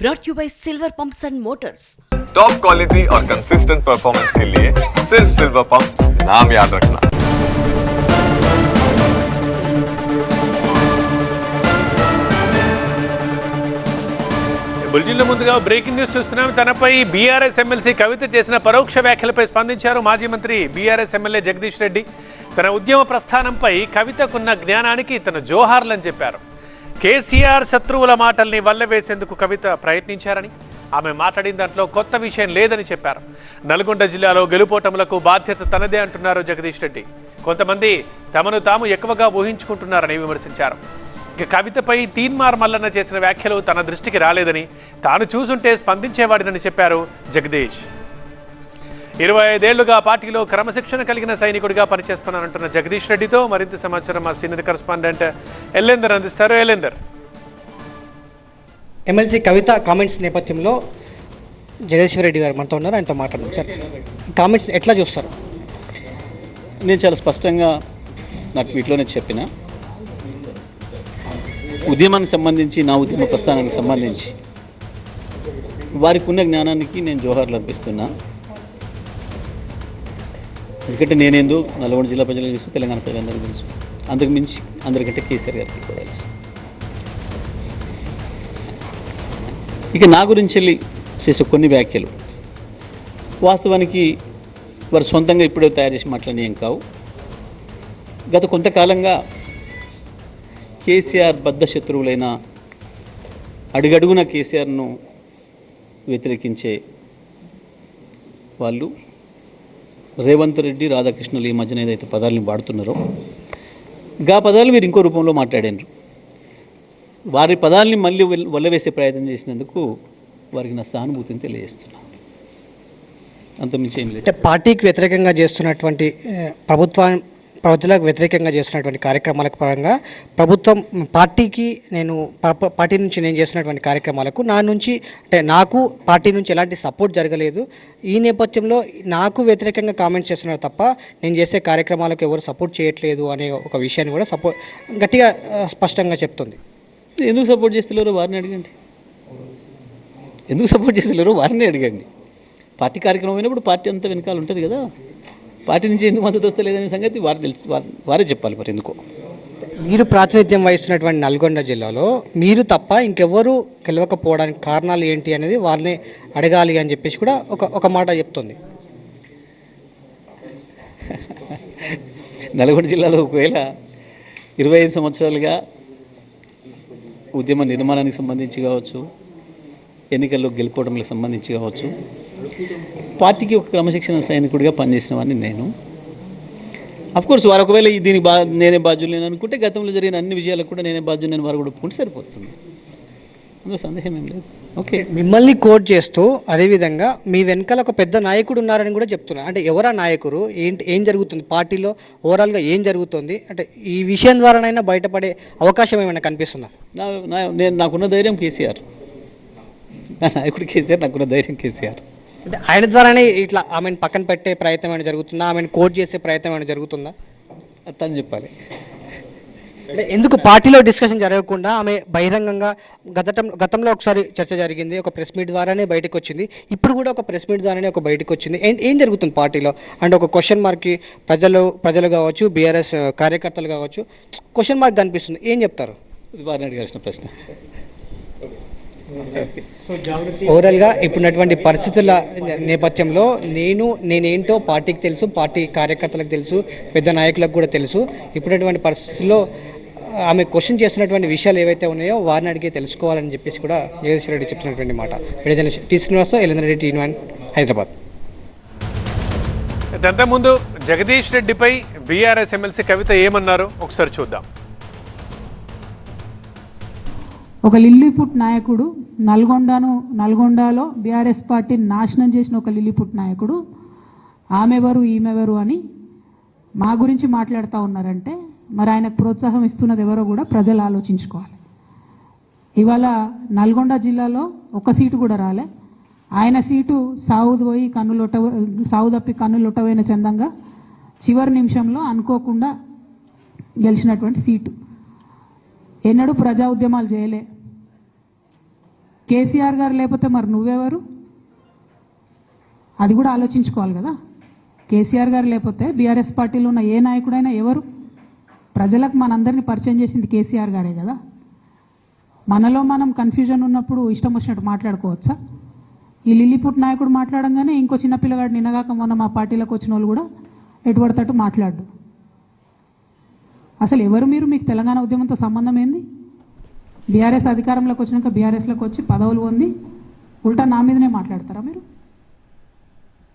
brought you by Silver Pumps and Motors. Top quality और consistent performance के लिए सिर्फ सिल्वर पंप्स नाम याद रखना। బులెటిన్లో ముందుగా బ్రేకింగ్ న్యూస్ చూస్తున్నాం. తనపై బీఆర్ఎస్ ఎమ్మెల్సీ కవిత చేసిన పరోక్ష వ్యాఖ్యలపై స్పందించారు మాజీ మంత్రి బీఆర్ఎస్ ఎమ్మెల్యే జగదీష్ రెడ్డి. తన ఉద్యమ ప్రస్థానంపై కవితకున్న జ్ఞానానికి తన జోహార్లని చెప్పారు. కేసీఆర్ శత్రువుల మాటల్ని వల్లవేసేందుకు కవిత ప్రయత్నించారని, ఆమె మాట్లాడిన దాంట్లో కొత్త విషయం లేదని చెప్పారు. నల్గొండ జిల్లాలో గెలుపోటములకు బాధ్యత తనదే అంటున్నారు జగదీష్ రెడ్డి. కొంతమంది తమను తాము ఎక్కువగా ఊహించుకుంటున్నారని విమర్శించారు. కవితపై తీన్మార్ మల్లన్న చేసిన వ్యాఖ్యలు తన దృష్టికి రాలేదని, తాను చూసుంటే స్పందించేవాడినని చెప్పారు జగదీష్. 25 ఏళ్లుగా పార్టీలో క్రమశిక్షణ కలిగిన సైనికుడిగా పనిచేస్తున్నానంటున్న జగదీష్ రెడ్డితో మరింత సమాచారం మా సీనియర్ కరెస్పాండెంట్ ఎల్లేందర్ అందిస్తారు. ఎల్లేందర్, ఎమ్మెల్సీ కవిత కామెంట్స్ నేపథ్యంలో జగదీశ్వర్ రెడ్డి గారు మనతో ఉన్నారు, ఆయనతో మాట్లాడదాం. సార్, కామెంట్స్ ఎట్లా చూస్తారు? నేను చాలా స్పష్టంగా నా ట్వీట్లోనే చెప్పిన, ఉద్యమానికి సంబంధించి, నా ఉద్యమ ప్రస్థానానికి సంబంధించి వారికి ఉన్న జ్ఞానానికి నేను జోహార్లు అర్పిస్తున్నా. ఎందుకంటే నేనేందో నల్గొండ జిల్లా ప్రజలకు తెలుసు, తెలంగాణ ప్రజలందరికీ తెలుసు. అందుకు మించి అందరికంటే కేసీఆర్ గారికి ఎక్కువ తెలుసు. ఇక నా గురించి వెళ్ళి చేసే కొన్ని వ్యాఖ్యలు వాస్తవానికి వారు సొంతంగా ఇప్పుడే తయారు చేసి మాట్లాడిన ఏం కావు. గత కొంతకాలంగా కేసీఆర్ బద్ధ శత్రువులైన, అడుగడుగున కేసీఆర్ను వ్యతిరేకించే వాళ్ళు రేవంత్ రెడ్డి, రాధాకృష్ణలు ఈ మధ్యన ఏదైతే పదాలను వాడుతున్నారో గా పదాలు మీరు ఇంకో రూపంలో మాట్లాడారు. వారి పదాలని మళ్ళీ వల్లవేసే ప్రయత్నం చేసినందుకు వారికి నా సానుభూతిని తెలియజేస్తున్నా. అంతమించి ఏం లేదు. పార్టీకి వ్యతిరేకంగా చేస్తున్నటువంటి ప్రభుత్వాలకు వ్యతిరేకంగా చేస్తున్నటువంటి కార్యక్రమాలకు పరంగా పార్టీ నుంచి నేను చేస్తున్నటువంటి కార్యక్రమాలకు నాకు పార్టీ నుంచి ఎలాంటి సపోర్ట్ జరగలేదు. ఈ నేపథ్యంలో నాకు వ్యతిరేకంగా కామెంట్స్ చేస్తున్నారు తప్ప నేను చేసే కార్యక్రమాలకు ఎవరు సపోర్ట్ చేయట్లేదు అనే ఒక విషయాన్ని కూడా గట్టిగా స్పష్టంగా చెప్తుంది. ఎందుకు సపోర్ట్ చేస్తలేరో వారిని అడగండి. ఎందుకు సపోర్ట్ చేస్తలేరో వారిని అడగండి. పార్టీ కార్యక్రమం అయినప్పుడు పార్టీ అంతా వెనకాల ఉంటుంది కదా. పార్టీ నుంచి ఎందుకు మద్దతు వస్తలేదనే సంగతి వారే చెప్పాలి. మరి ఎందుకో మీరు ప్రాతినిధ్యం వహిస్తున్నటువంటి నల్గొండ జిల్లాలో మీరు తప్ప ఇంకెవరు గెలవకపోవడానికి కారణాలు ఏంటి అనేది వారిని అడగాలి అని చెప్పేసి కూడా ఒక మాట చెప్తుంది. నల్గొండ జిల్లాలో ఒకవేళ 25 సంవత్సరాలుగా ఉద్యమ నిర్మాణానికి సంబంధించి కావచ్చు, ఎన్నికల్లో గెలుపోవడానికి సంబంధించి కావచ్చు, పార్టీకి ఒక క్రమశిక్షణ సైనికుడిగా పనిచేసిన వాడిని నేను. అఫ్కోర్స్ వారు ఒకవేళ దీనికి నేనే బాధ్యులు నేను అనుకుంటే గతంలో జరిగిన అన్ని విజయాలకు కూడా నేనే బాధ్యులు నేను వారు కూడా ఒప్పుకుంటే సరిపోతుంది. అందులో సందేహం ఏం లేదు. ఓకే, మిమ్మల్ని కోట్ చేస్తూ అదేవిధంగా మీ వెనకాల ఒక పెద్ద నాయకుడు ఉన్నారని కూడా చెప్తున్నారు. అంటే ఎవరా నాయకుడు, ఏం జరుగుతుంది పార్టీలో, ఓవరాల్గా ఏం జరుగుతుంది, అంటే ఈ విషయం ద్వారానైనా బయటపడే అవకాశం ఏమైనా కనిపిస్తుందా? నాకున్న ధైర్యం కేసీఆర్, నా నాయకుడు కేసీఆర్, నాకున్న ధైర్యం కేసీఆర్. అంటే ఆయన ద్వారానే ఇట్లా ఆమెను పక్కన పెట్టే ప్రయత్నం ఏమైనా జరుగుతుందా, ఆమెను కోట్ చేసే ప్రయత్నం ఏమైనా జరుగుతుందా? అతను చెప్పాలి. అంటే ఎందుకు పార్టీలో డిస్కషన్ జరగకుండా ఆమె బహిరంగంగా గతంలో ఒకసారి చర్చ జరిగింది, ఒక ప్రెస్ మీట్ ద్వారానే బయటకు వచ్చింది, ఇప్పుడు కూడా ఒక ప్రెస్ మీట్ ద్వారానే బయటకు వచ్చింది. ఏం జరుగుతుంది పార్టీలో అంటే ఒక క్వశ్చన్ మార్క్కి ప్రజలు కావచ్చు, బీఆర్ఎస్ కార్యకర్తలు కావచ్చు, క్వశ్చన్ మార్క్ కనిపిస్తుంది. ఏం చెప్తారు? వారిని అడిగాల్సిన ప్రశ్న. ఓవరాల్గా ఇప్పుడున్నటువంటి పరిస్థితుల నేపథ్యంలో నేనేంటో పార్టీకి తెలుసు, పార్టీ కార్యకర్తలకు తెలుసు, పెద్ద నాయకులకు కూడా తెలుసు. ఇప్పుడున్నటువంటి పరిస్థితుల్లో ఆమె క్వశ్చన్ చేస్తున్నటువంటి విషయాలు ఏవైతే ఉన్నాయో వారిని అడిగి తెలుసుకోవాలని చెప్పేసి కూడా జగదీశ్వర్ రెడ్డి చెప్తున్నటువంటి మాట. T Srinivas, Yellender Reddy, T9 Hyderabad. ఇదంతా ముందు జగదీష్ రెడ్డిపై బీఆర్ఎస్ ఎమ్మెల్సీ కవిత ఏమన్నారు ఒకసారి చూద్దాం. ఒక లిల్లీపుట్ నాయకుడు, నల్గొండలో బీఆర్ఎస్ పార్టీని నాశనం చేసిన ఒక లిల్లీపుట్ నాయకుడు ఆమెవరు ఈమెవరు అని మా గురించి మాట్లాడుతూ ఉన్నారంటే మరి ఆయనకు ప్రోత్సాహం ఇస్తున్నది ఎవరో కూడా ప్రజలు ఆలోచించుకోవాలి. ఇవాళ నల్గొండ జిల్లాలో ఒక సీటు కూడా రాలే. ఆయన సీటు సావు తప్పి కన్నులొట్టవైన చందంగా చివరి నిమిషంలో అనుకోకుండా గెలిచినటువంటి సీటు. ఎన్నడూ ప్రజా ఉద్యమాలు చేయలే. కేసీఆర్ గారు లేకపోతే మరి నువ్వెవరు? అది కూడా ఆలోచించుకోవాలి కదా. కేసీఆర్ గారు లేకపోతే బీఆర్ఎస్ పార్టీలో ఉన్న ఏ నాయకుడైనా ఎవరు? ప్రజలకు మనందరినీ పరిచయం చేసింది కేసీఆర్ గారే కదా. మనలో మనం కన్ఫ్యూజన్ ఉన్నప్పుడు ఇష్టం వచ్చినట్టు మాట్లాడుకోవచ్చా? ఈ లిల్లీపుట్ నాయకుడు మాట్లాడంగానే ఇంకో చిన్న పిల్లగాడు నిన్నగాక మొన్న మా పార్టీలోకి వచ్చిన వాళ్ళు కూడా ఎటుపడతట్టు మాట్లాడు. అసలు ఎవరు మీరు? మీకు తెలంగాణ ఉద్యమంతో సంబంధం ఏంది? బీఆర్ఎస్ అధికారంలోకి వచ్చినాక బీఆర్ఎస్లోకి వచ్చి పదవులు పొంది ఉల్టా నా మీదనే మాట్లాడతారా మీరు?